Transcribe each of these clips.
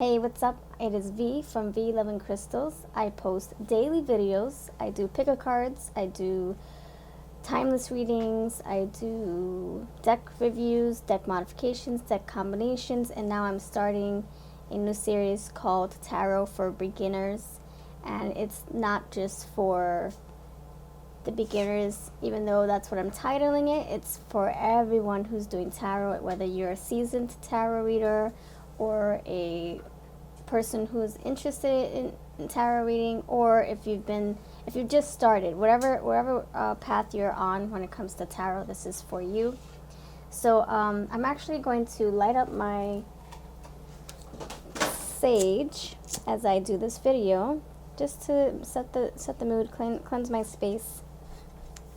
Hey, what's up? It is V from V Loving Crystals. I post daily videos. I do pick a cards. I do timeless readings. I do deck reviews, deck modifications, deck combinations, and now I'm starting a new series called Tarot for Beginners. And it's not just for the beginners, even though that's what I'm titling it. It's for everyone who's doing tarot, whether you're a seasoned tarot reader or a person who's interested in tarot reading, or if you've just started, whatever path you're on when it comes to tarot, this is for you. So I'm actually going to light up my sage as I do this video, just to set the mood, cleanse my space.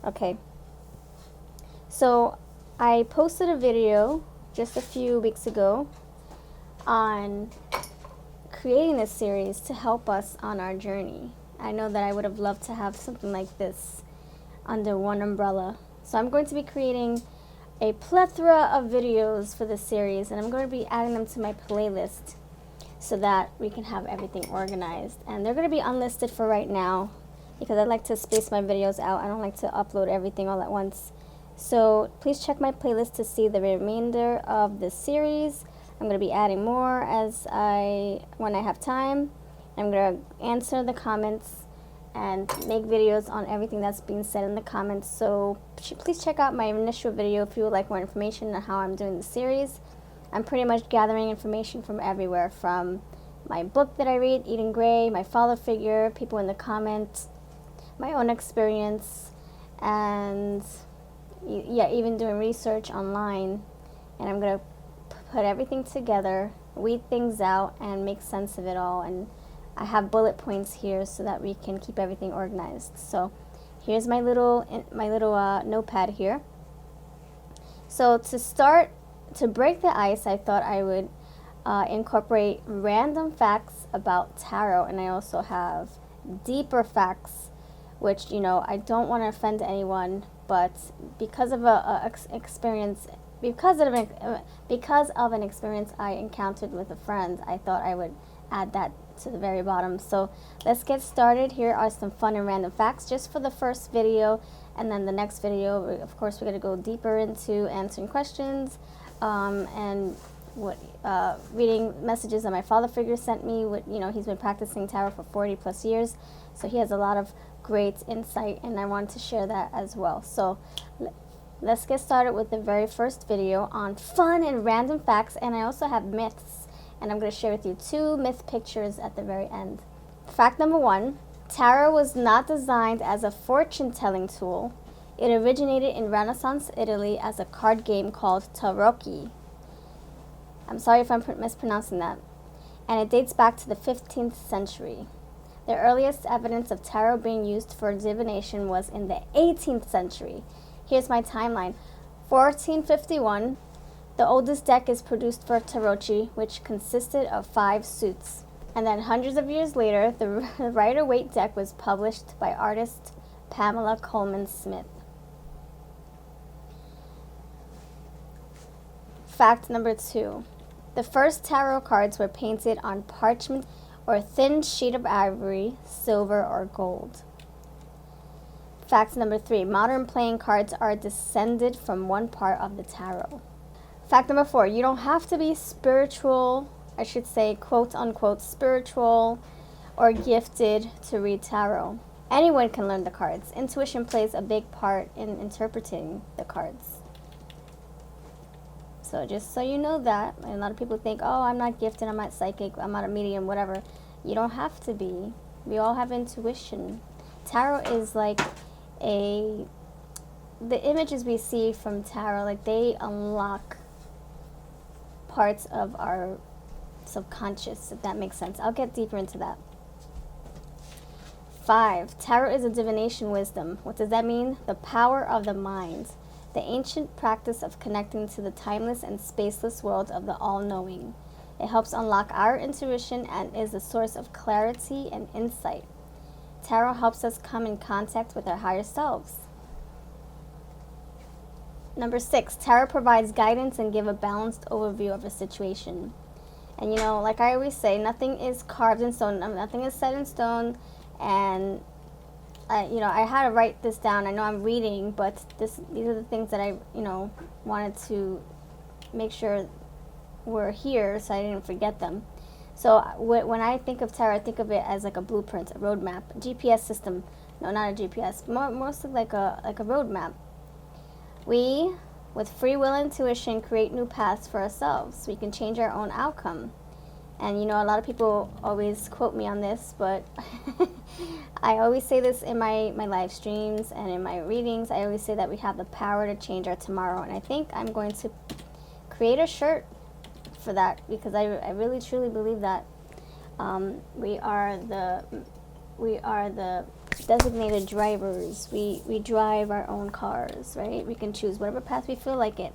Okay, so I posted a video just a few weeks ago on creating this series to help us on our journey. I know that I would have loved to have something like this under one umbrella. So I'm going to be creating a plethora of videos for this series, and I'm going to be adding them to my playlist so that we can have everything organized. And they're going to be unlisted for right now because I like to space my videos out. I don't like to upload everything all at once. So please check my playlist to see the remainder of this series. I'm going to be adding more when I have time. I'm going to answer the comments and make videos on everything that's being said in the comments. So please check out my initial video if you would like more information on how I'm doing the series. I'm pretty much gathering information from everywhere, from my book that I read, Eating Gray, my father figure, people in the comments, my own experience, and yeah, even doing research online. And I'm going to put everything together, weed things out, and make sense of it all. And I have bullet points here so that we can keep everything organized. So here's my little notepad here. So to break the ice, I thought I would incorporate random facts about tarot, and I also have deeper facts, which, you know, I don't want to offend anyone, but because of an experience I encountered with a friend, I thought I would add that to the very bottom. So let's get started. Here are some fun and random facts just for the first video, and then the next video, of course, we're going to go deeper into answering questions and reading messages that my father figure sent me. He's been practicing tarot for 40 plus years, so he has a lot of great insight, and I want to share that as well. So let's get started with the very first video on fun and random facts, and I also have myths, and I'm going to share with you 2 myth pictures at the very end. Fact number 1, tarot was not designed as a fortune-telling tool. It originated in Renaissance Italy as a card game called tarocchi. I'm sorry if I'm mispronouncing that. And it dates back to the 15th century. The earliest evidence of tarot being used for divination was in the 18th century. Here's my timeline. 1451, the oldest deck is produced for tarocchi, which consisted of 5 suits. And then hundreds of years later, the Rider-Waite deck was published by artist Pamela Colman Smith. Fact number 2, the first tarot cards were painted on parchment or thin sheet of ivory, silver, or gold. Fact number 3, modern playing cards are descended from one part of the tarot. Fact number 4, you don't have to be spiritual, I should say quote unquote spiritual or gifted to read tarot. Anyone can learn the cards. Intuition plays a big part in interpreting the cards. So just so you know that, a lot of people think, oh, I'm not gifted, I'm not psychic, I'm not a medium, whatever. You don't have to be. We all have intuition. Tarot is like the images we see from tarot, like they unlock parts of our subconscious, if that makes sense. I'll get deeper into that. 5, tarot is a divination wisdom. What does that mean? The power of the mind. The ancient practice of connecting to the timeless and spaceless world of the all-knowing. It helps unlock our intuition and is a source of clarity and insight. Tarot helps us come in contact with our higher selves. Number 6, tarot provides guidance and give a balanced overview of a situation. And you know, like I always say, nothing is carved in stone, nothing is set in stone. And you know, I had to write this down. I know I'm reading, but these are the things that I, you know, wanted to make sure were here so I didn't forget them. So when I think of tarot, I think of it as like a blueprint, a roadmap, a GPS system. No, not a GPS, mostly like a roadmap. We, with free will and intuition, create new paths for ourselves. We can change our own outcome. And you know, a lot of people always quote me on this, but I always say this in my live streams and in my readings. I always say that we have the power to change our tomorrow. And I think I'm going to create a shirt for that, because I really truly believe that we are the designated drivers. We drive our own cars, right? We can choose whatever path we feel like it.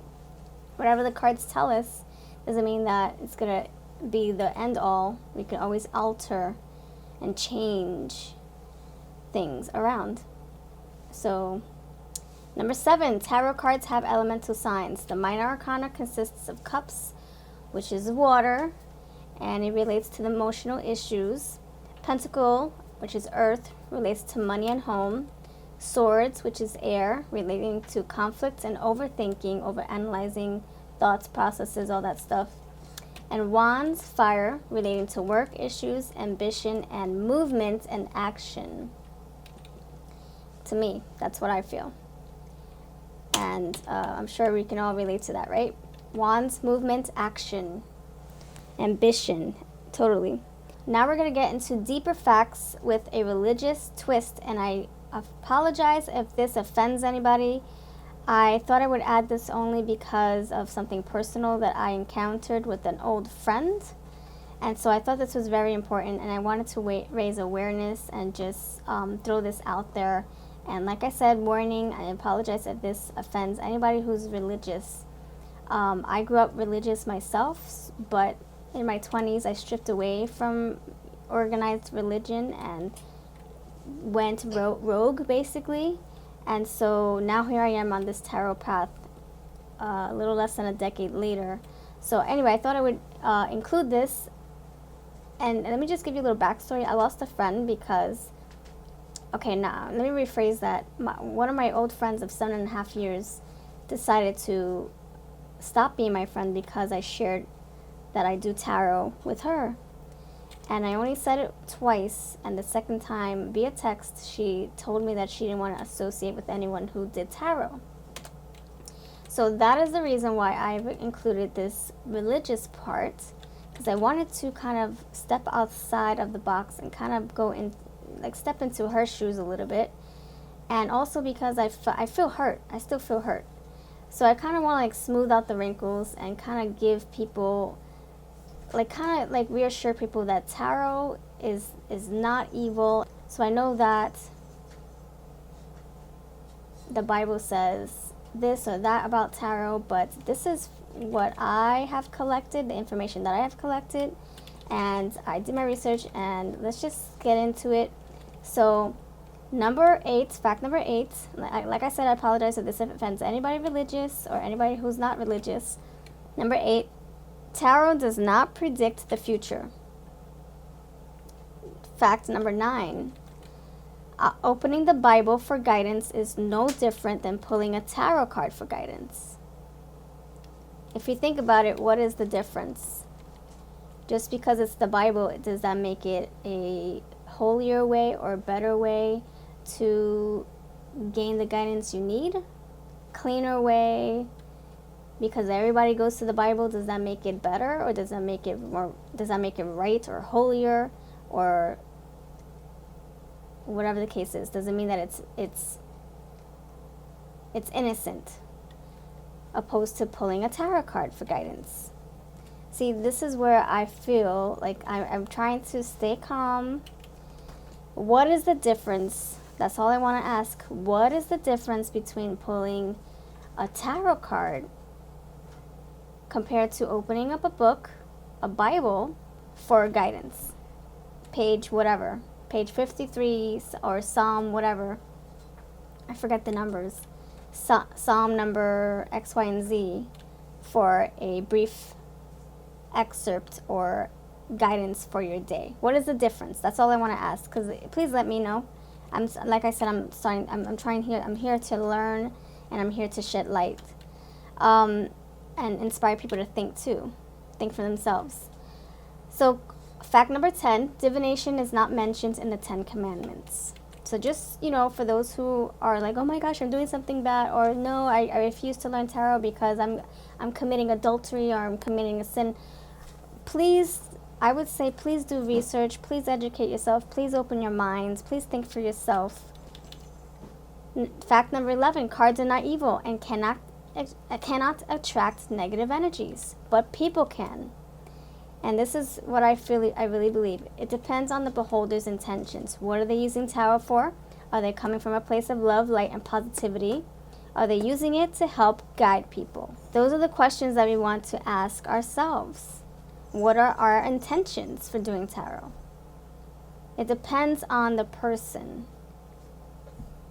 Whatever the cards tell us doesn't mean that it's gonna be the end all. We can always alter and change things around. So number 7, tarot cards have elemental signs. The minor arcana consists of cups, which is water, and it relates to the emotional issues. Pentacle, which is earth, relates to money and home. Swords, which is air, relating to conflict and overthinking, overanalyzing thoughts, processes, all that stuff. And wands, fire, relating to work issues, ambition, and movement and action. To me, that's what I feel. And I'm sure we can all relate to that, right? Wands, movement, action, ambition, totally. Now we're going to get into deeper facts with a religious twist, and I apologize if this offends anybody. I thought I would add this only because of something personal that I encountered with an old friend, and so I thought this was very important, and I wanted to raise awareness and just throw this out there. And like I said, warning, I apologize if this offends anybody who's religious. I grew up religious myself, but in my 20s I stripped away from organized religion and went rogue, basically. And so now here I am on this tarot path a little less than a decade later. So anyway, I thought I would include this. And let me just give you a little backstory. I lost a friend because, okay, now let me rephrase that. One of my old friends of 7.5 years decided to stop being my friend because I shared that I do tarot with her. And I only said it twice, and the second time via text she told me that she didn't want to associate with anyone who did tarot. So that is the reason why I've included this religious part, because I wanted to kind of step outside of the box and kind of go in, like step into her shoes a little bit. And also because I feel hurt. I still feel hurt. So I kind of want to like smooth out the wrinkles and kind of give people, like kind of like reassure people that tarot is not evil. So I know that the Bible says this or that about tarot, but this is what I have collected, the information that I have collected, and I did my research, and let's just get into it. So number 8, fact number 8, like I said, I apologize if this offends anybody religious or anybody who's not religious. Number 8, tarot does not predict the future. Fact number 9, opening the Bible for guidance is no different than pulling a tarot card for guidance. If you think about it, what is the difference? Just because it's the Bible, does that make it a holier way or better way to gain the guidance you need? Cleaner way? Because everybody goes to the Bible, does that make it better, or does that make it more? Does that make it right or holier, or whatever the case is? Doesn't mean that it's innocent, opposed to pulling a tarot card for guidance. See, this is where I feel like I'm trying to stay calm. What is the difference? That's all I want to ask. What is the difference between pulling a tarot card compared to opening up a book, a Bible, for guidance? Page whatever, page 53 or Psalm whatever. I forget the numbers. Psalm number X, Y, and Z for a brief excerpt or guidance for your day? What is the difference? That's all I want to ask, because please let me know. Like I said, I'm here to learn, and I'm here to shed light, and inspire people to think too, think for themselves. So fact number 10, divination is not mentioned in the 10 commandments. So just, for those who are like, oh my gosh, I'm doing something bad, or no, I refuse to learn tarot because I'm committing adultery, or I'm committing a sin. Please, I would say, please do research. Please educate yourself. Please open your minds. Please think for yourself. Fact number 11, cards are not evil and cannot attract negative energies, but people can. And this is what I really believe. It depends on the beholder's intentions. What are they using tarot for? Are they coming from a place of love, light, and positivity? Are they using it to help guide people? Those are the questions that we want to ask ourselves. What are our intentions for doing tarot? It depends on the person.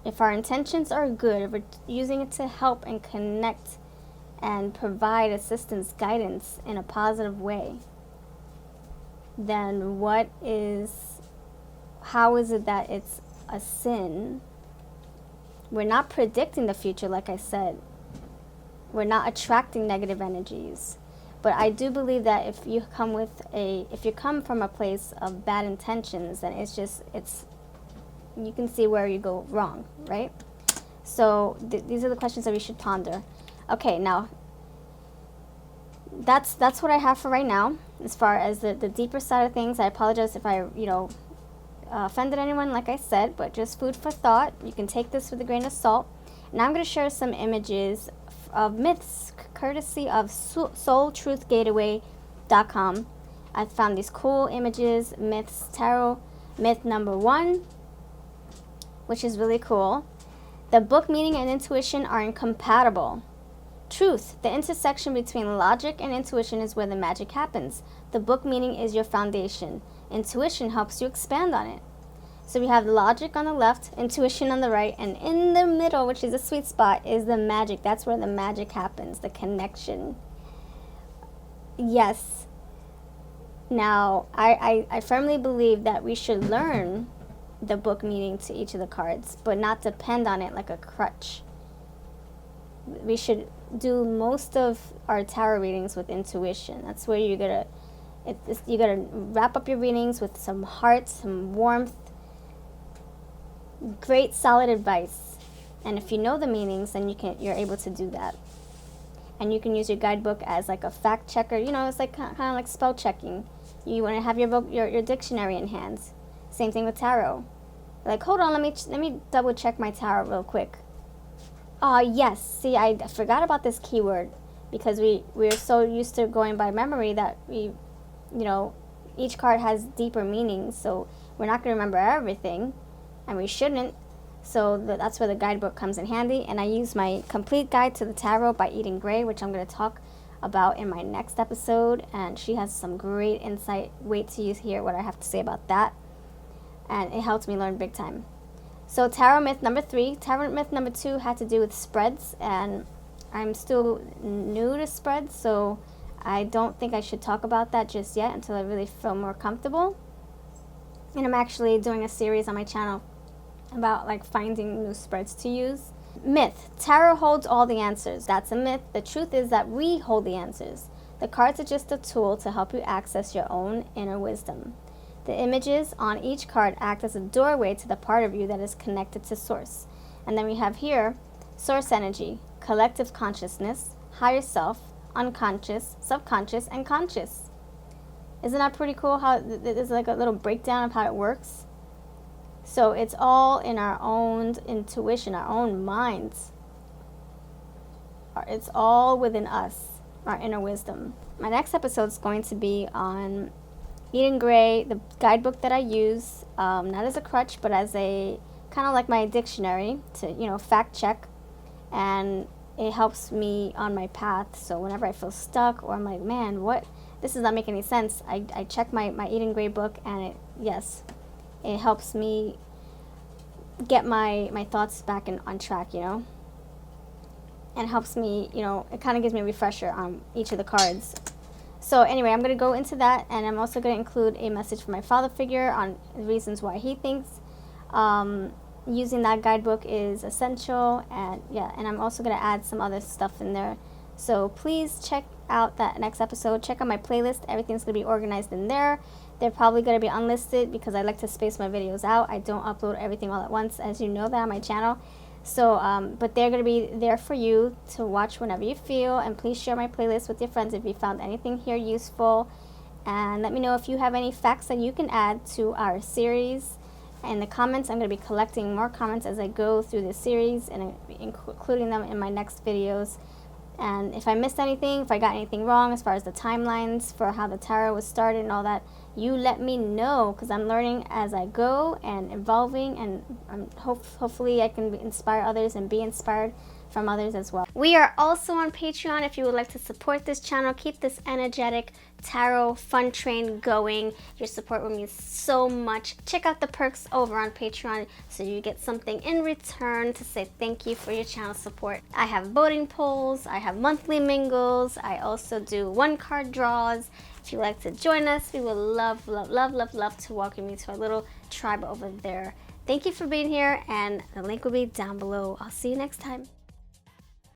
If our intentions are good, if we're using it to help and connect and provide assistance, guidance in a positive way, then how is it that it's a sin? We're not predicting the future, like I said. We're not attracting negative energies. But I do believe that if you come from a place of bad intentions, then you can see where you go wrong, right? So these are the questions that we should ponder. Okay, now that's what I have for right now. As far as the deeper side of things, I apologize if I offended anyone, like I said, but just food for thought. You can take this with a grain of salt. Now I'm going to share some images of myths, courtesy of soultruthgateway.com. I found these cool images, myths, tarot. Myth number 1, which is really cool. The book meaning and intuition are incompatible. Truth, the intersection between logic and intuition is where the magic happens. The book meaning is your foundation. Intuition helps you expand on it. So we have logic on the left, intuition on the right, and in the middle, which is a sweet spot, is the magic. That's where the magic happens, the connection. Yes. Now, I firmly believe that we should learn the book meaning to each of the cards, but not depend on it like a crutch. We should do most of our tarot readings with intuition. That's where you gotta wrap up your readings with some heart, some warmth, great solid advice. And if you know the meanings, then you're able to do that. And you can use your guidebook as like a fact checker. It's like kind of like spell checking. You want to have your dictionary in hand. Same thing with tarot. Like, hold on, let me double check my tarot real quick. Yes. See, I forgot about this keyword, because we're so used to going by memory that each card has deeper meanings, so we're not going to remember everything, and we shouldn't. So that's where the guidebook comes in handy, and I use my complete guide to the tarot by Eden Gray, which I'm going to talk about in my next episode, and she has some great insight. Wait till you hear what I have to say about that, and it helped me learn big time. So tarot myth number 3. Tarot myth number 2 had to do with spreads, and I'm still new to spreads, so I don't think I should talk about that just yet until I really feel more comfortable. And I'm actually doing a series on my channel about finding new spreads to use. Myth. Tarot holds all the answers. That's a myth. The truth is that we hold the answers. The cards are just a tool to help you access your own inner wisdom. The images on each card act as a doorway to the part of you that is connected to Source. And then we have here Source energy, collective consciousness, higher self, unconscious, subconscious, and conscious. Isn't that pretty cool how there's like a little breakdown of how it works? So it's all in our own intuition, our own minds. It's all within us, our inner wisdom. My next episode is going to be on Eden Gray, the guidebook that I use, not as a crutch, but as a kind of like my dictionary to, fact check. And it helps me on my path. So whenever I feel stuck or I'm like, man, this does not make any sense, I check my Eden Gray book, and it helps me get my thoughts back on track, and helps me, it kind of gives me a refresher on each of the cards. So anyway, I'm going to go into that, and I'm also going to include a message from my father figure on the reasons why he thinks using that guidebook is essential. And yeah, and I'm also going to add some other stuff in there. So please check out that next episode. Check out my playlist. Everything's going to be organized in there. They're probably going to be unlisted because I like to space my videos out. I don't upload everything all at once, as you know that on my channel. So, but they're going to be there for you to watch whenever you feel. And please share my playlist with your friends if you found anything here useful. And let me know if you have any facts that you can add to our series. In the comments, I'm going to be collecting more comments as I go through this series and including them in my next videos. And if I missed anything, if I got anything wrong as far as the timelines for how the tarot was started and all that, you let me know, because I'm learning as I go and evolving, and hopefully I can inspire others and be inspired from others as well. We are also on Patreon if you would like to support this channel. Keep this energetic tarot fun train going. Your support would mean so much. Check out the perks over on Patreon so you get something in return to say thank you for your channel support. I have voting polls, I have monthly mingles, I also do one-card draws. If you'd like to join us, we would love to welcome you to our little tribe over there. Thank you for being here, and the link will be down below. I'll see you next time.